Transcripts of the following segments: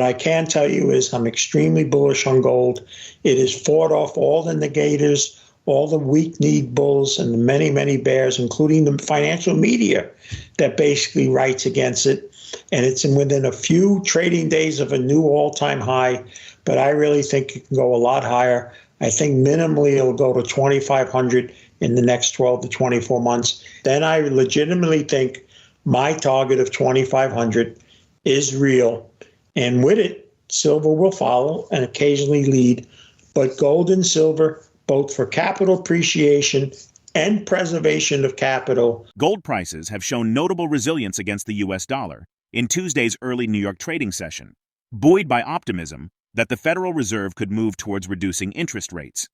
What I can tell you is I'm extremely bullish on gold. It has fought off all the negators, all the weak-kneed bulls, and the many, many bears, including the financial media that basically writes against it. And it's within a few trading days of a new all-time high, but I really think it can go a lot higher. I think minimally it'll go to 2,500 in the next 12 to 24 months. Then I legitimately think my target of 2,500 is real. And with it, silver will follow and occasionally lead. But gold and silver, both for capital appreciation and preservation of capital. Gold prices have shown notable resilience against the U.S. dollar in Tuesday's early New York trading session, buoyed by optimism that the Federal Reserve could move towards reducing interest rates.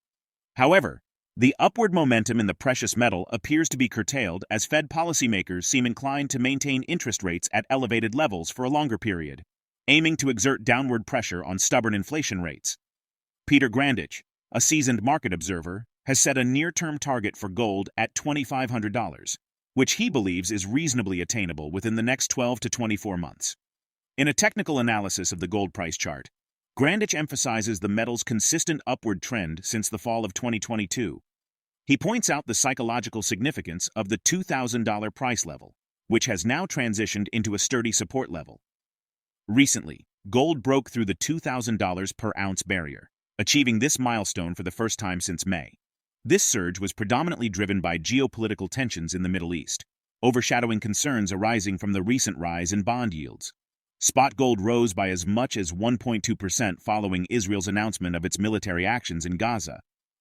However, the upward momentum in the precious metal appears to be curtailed as Fed policymakers seem inclined to maintain interest rates at elevated levels for a longer period, aiming to exert downward pressure on stubborn inflation rates. PeterGrandich, a seasoned market observer, has set a near-term target for gold at $2,500, which he believes is reasonably attainable within the next 12 to 24 months. In a technical analysis of the gold price chart, Grandich emphasizes the metal's consistent upward trend since the fall of 2022. He points out the psychological significance of the $2,000 price level, which has now transitioned into a sturdy support level. Recently, gold broke through the $2,000 per ounce barrier, achieving this milestone for the first time since May. This surge was predominantly driven by geopolitical tensions in the Middle East, overshadowing concerns arising from the recent rise in bond yields. Spot gold rose by as much as 1.2% following Israel's announcement of its military actions in Gaza,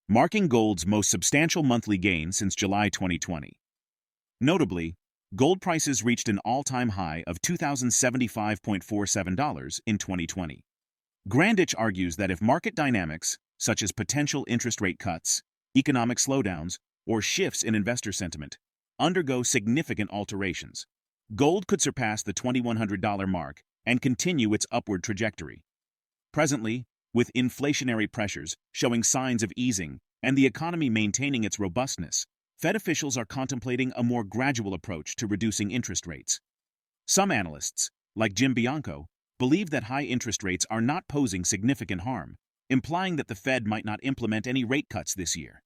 marking gold's most substantial monthly gain since July 2020. Notably, gold prices reached an all-time high of $2,075.47 in 2020. Grandich argues that if market dynamics, such as potential interest rate cuts, economic slowdowns, or shifts in investor sentiment, undergo significant alterations, gold could surpass the $2,100 mark and continue its upward trajectory. Presently, with inflationary pressures showing signs of easing and the economy maintaining its robustness, Fed officials are contemplating a more gradual approach to reducing interest rates. Some analysts, like Jim Bianco, believe that high interest rates are not posing significant harm, implying that the Fed might not implement any rate cuts this year.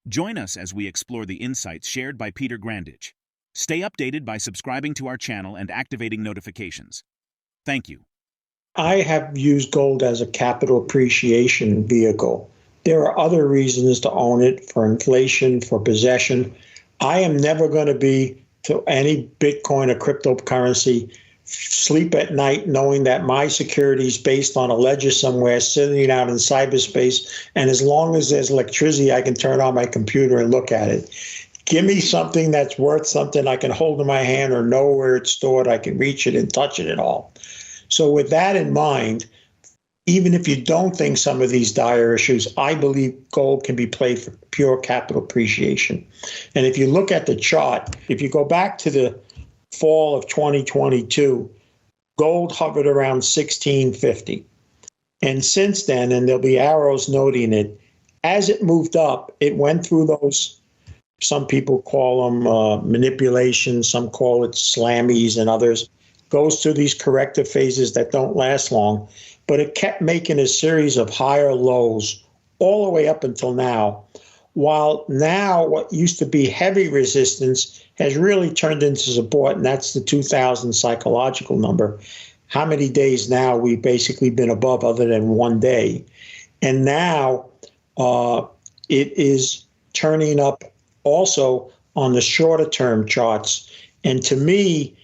Join us as we explore the insights shared by PeterGrandich. Stay updated by subscribing to our channel and activating notifications. Thank you. I have used gold as a capital appreciation vehicle. There are other reasons to own it, for inflation, for possession. I am never going to be to any Bitcoin or cryptocurrency sleep at night knowing that my security is based on a ledger somewhere sitting out in cyberspace, and as long as there's electricity, I can turn on my computer and look at it. Give me something that's worth something I can hold in my hand or know where it's stored. I can reach it and touch it and all. So with that in mind, even if you don't think some of these dire issues, I believe gold can be played for pure capital appreciation. And if you look at the chart, if you go back to the fall of 2022, gold hovered around 1650. And since then, and there'll be arrows noting it, as it moved up, it went through those, some people call them manipulations, some call it slammies, and others, goes through these corrective phases that don't last long. But it kept making a series of higher lows all the way up until now. While now what used to be heavy resistance has really turned into support, and that's the 2,000 psychological number. How many days now we've basically been above other than one day? And now it is turning up also on the shorter term charts. And to me,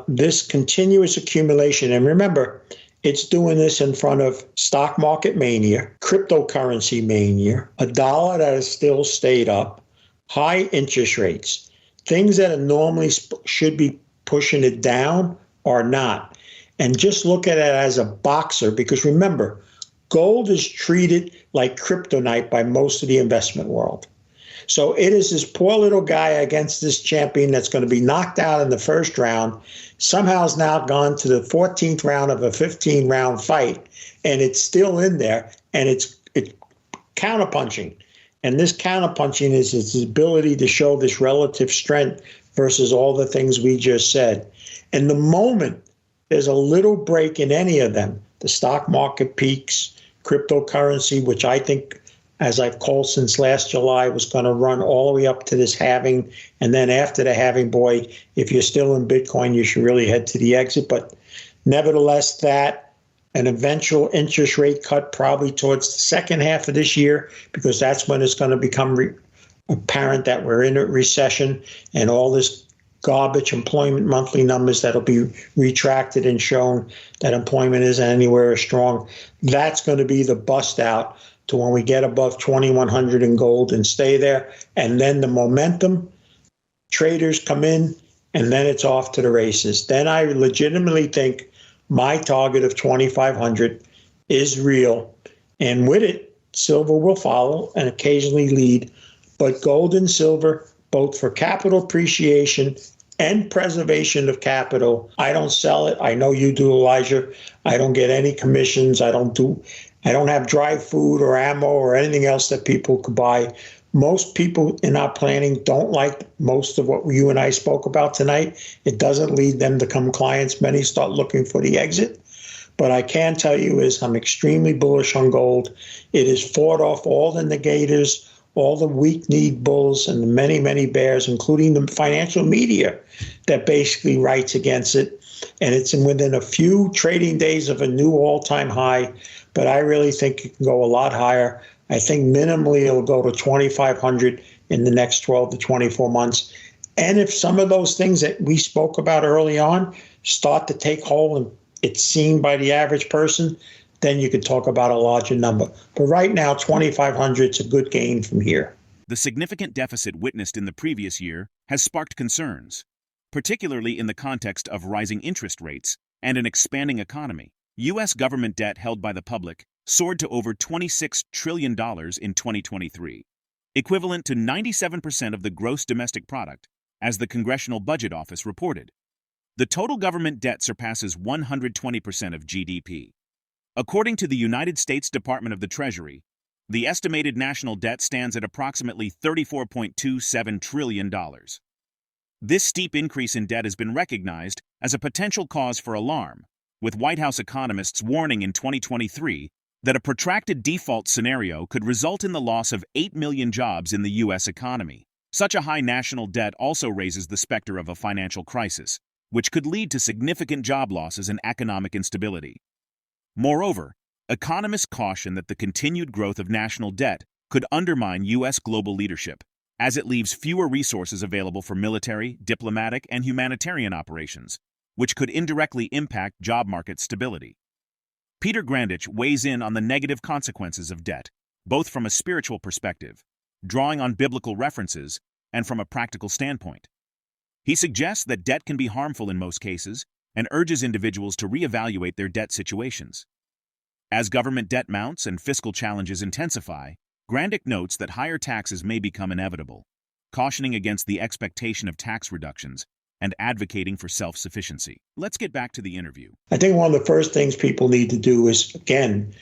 this continuous accumulation, and remember, it's doing this in front of stock market mania, cryptocurrency mania, a dollar that has still stayed up, high interest rates, things that normally should be pushing it down are not. And just look at it as a boxer, because remember, gold is treated like kryptonite by most of the investment world. So it is this poor little guy against this champion that's going to be knocked out in the first round, somehow has now gone to the 14th round of a 15-round fight, and it's still in there, and it's counterpunching. And this counterpunching is its ability to show this relative strength versus all the things we just said. And the moment there's a little break in any of them, the stock market peaks, cryptocurrency, which I think, as I've called since last July, was going to run all the way up to this halving. And then after the halving, boy, if you're still in Bitcoin, you should really head to the exit. But nevertheless, that an eventual interest rate cut probably towards the second half of this year, because that's when it's going to become apparent that we're in a recession, and all this garbage employment monthly numbers that'll be retracted and shown that employment isn't anywhere as strong. That's going to be the bust out to when we get above 2,100 in gold and stay there. And then the momentum, traders come in, and then it's off to the races. Then I legitimately think my target of 2,500 is real. And with it, silver will follow and occasionally lead. But gold and silver, both for capital appreciation and preservation of capital, I don't sell it. I know you do, Elijah. I don't get any commissions. I don't have dry food or ammo or anything else that people could buy. Most people in our planning don't like most of what you and I spoke about tonight. It doesn't lead them to become clients. Many start looking for the exit. But I can tell you is I'm extremely bullish on gold. It has fought off all the negators, all the weak-kneed bulls, and the many, many bears, including the financial media that basically writes against it. And it's within a few trading days of a new all-time high. But I really think it can go a lot higher. I think minimally it'll go to 2,500 in the next 12 to 24 months. And if some of those things that we spoke about early on start to take hold and it's seen by the average person, then you could talk about a larger number. But right now, 2,500 is a good gain from here. The significant deficit witnessed in the previous year has sparked concerns, particularly in the context of rising interest rates and an expanding economy. U.S. government debt held by the public soared to over $26 trillion in 2023, equivalent to 97% of the gross domestic product, as the Congressional Budget Office reported. The total government debt surpasses 120% of GDP. According to the United States Department of the Treasury, the estimated national debt stands at approximately $34.27 trillion. This steep increase in debt has been recognized as a potential cause for alarm, with White House economists warning in 2023 that a protracted default scenario could result in the loss of 8 million jobs in the U.S. economy. Such a high national debt also raises the specter of a financial crisis, which could lead to significant job losses and economic instability. Moreover, economists caution that the continued growth of national debt could undermine U.S. global leadership, as it leaves fewer resources available for military, diplomatic, and humanitarian operations, which could indirectly impact job market stability. PeterGrandich weighs in on the negative consequences of debt, both from a spiritual perspective, drawing on biblical references, and from a practical standpoint. He suggests that debt can be harmful in most cases and urges individuals to reevaluate their debt situations. As government debt mounts and fiscal challenges intensify, Grandich notes that higher taxes may become inevitable, cautioning against the expectation of tax reductions and advocating for self-sufficiency. Let's get back to the interview. I think one of the first things people need to do is, again,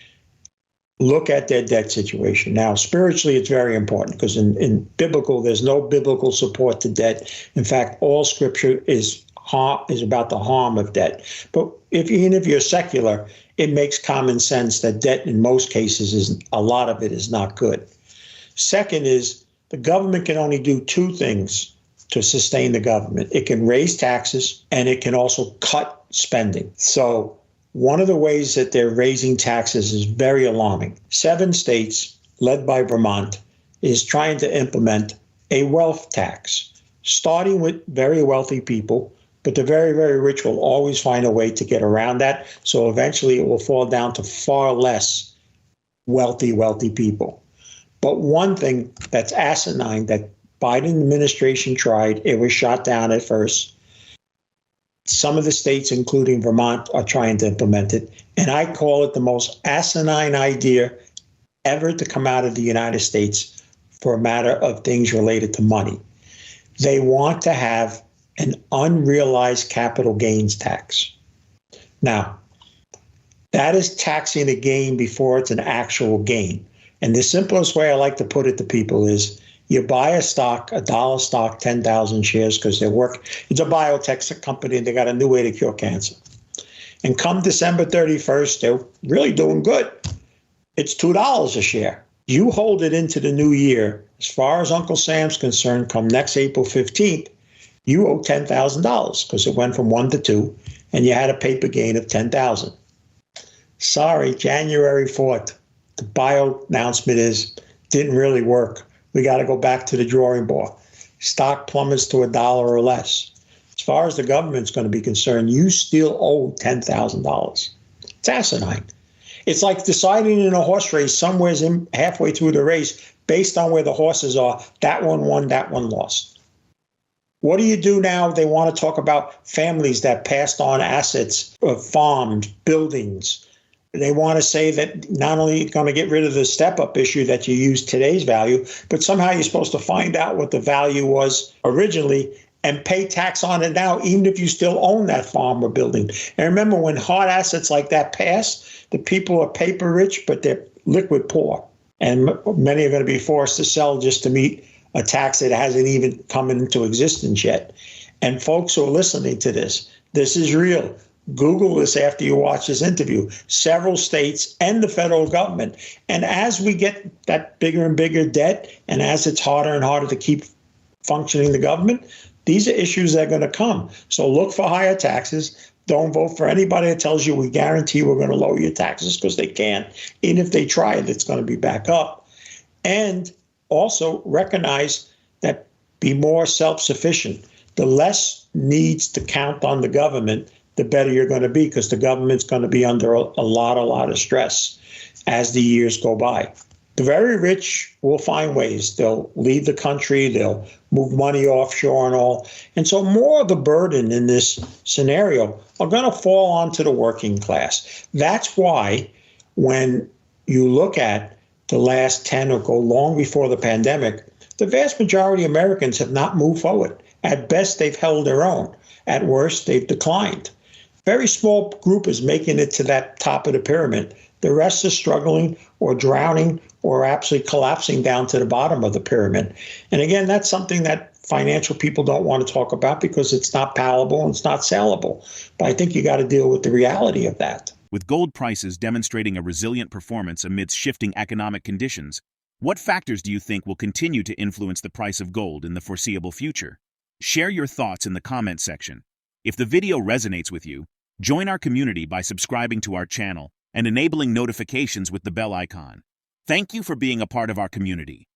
look at their debt situation. Now, spiritually, it's very important because in biblical, there's no biblical support to debt. In fact, all scripture is about the harm of debt. But even if you're secular, it makes common sense that debt in most cases a lot of it is not good. Second is the government can only do two things to sustain the government. It can raise taxes and it can also cut spending. So one of the ways that they're raising taxes is very alarming. 7 states, led by Vermont, is trying to implement a wealth tax, starting with very wealthy people, but the very, very rich will always find a way to get around that. So eventually it will fall down to far less wealthy people. But one thing that's asinine that Biden administration tried, it was shot down at first. Some of the states, including Vermont, are trying to implement it. And I call it the most asinine idea ever to come out of the United States for a matter of things related to money. They want to have an unrealized capital gains tax. Now, that is taxing a gain before it's an actual gain. And the simplest way I like to put it to people is you buy a stock, $1 stock, 10,000 shares because it's a biotech company and they got a new way to cure cancer. And come December 31st, they're really doing good. It's $2 a share. You hold it into the new year. As far as Uncle Sam's concerned, come next April 15th, you owe $10,000 because it went from 1 to 2, and you had a paper gain of $10,000. Sorry, January 4th, the bio announcement didn't really work. We got to go back to the drawing board. Stock plummets to $1 or less. As far as the government's going to be concerned, you still owe $10,000. It's asinine. It's like deciding in a horse race somewhere halfway through the race based on where the horses are. That one won, that one lost. What do you do now? They want to talk about families that passed on assets, farms, buildings. They want to say that not only going to get rid of the step-up issue that you use today's value, but somehow you're supposed to find out what the value was originally and pay tax on it now, even if you still own that farm or building. And remember, when hard assets like that pass, the people are paper rich, but they're liquid poor. And many are going to be forced to sell just to meet a tax that hasn't even come into existence yet. And folks who are listening to this is real. Google this after you watch this interview. Several states and the federal government. And as we get that bigger and bigger debt, and as it's harder and harder to keep functioning the government, these are issues that are going to come. So look for higher taxes. Don't vote for anybody that tells you we guarantee we're going to lower your taxes, because they can't. Even if they try it, it's going to be back up. And also recognize that be more self-sufficient. The less needs to count on the government, the better you're going to be, because the government's going to be under a lot of stress as the years go by. The very rich will find ways. They'll leave the country. They'll move money offshore and all. And so more of the burden in this scenario are going to fall onto the working class. That's why when you look at the last 10 or go long before the pandemic, the vast majority of Americans have not moved forward. At best, they've held their own. At worst, they've declined. Very small group is making it to that top of the pyramid. The rest is struggling or drowning or absolutely collapsing down to the bottom of the pyramid. And again, that's something that financial people don't want to talk about because it's not palatable and it's not sellable. But I think you got to deal with the reality of that. With gold prices demonstrating a resilient performance amidst shifting economic conditions, what factors do you think will continue to influence the price of gold in the foreseeable future? Share your thoughts in the comment section. If the video resonates with you, join our community by subscribing to our channel and enabling notifications with the bell icon. Thank you for being a part of our community.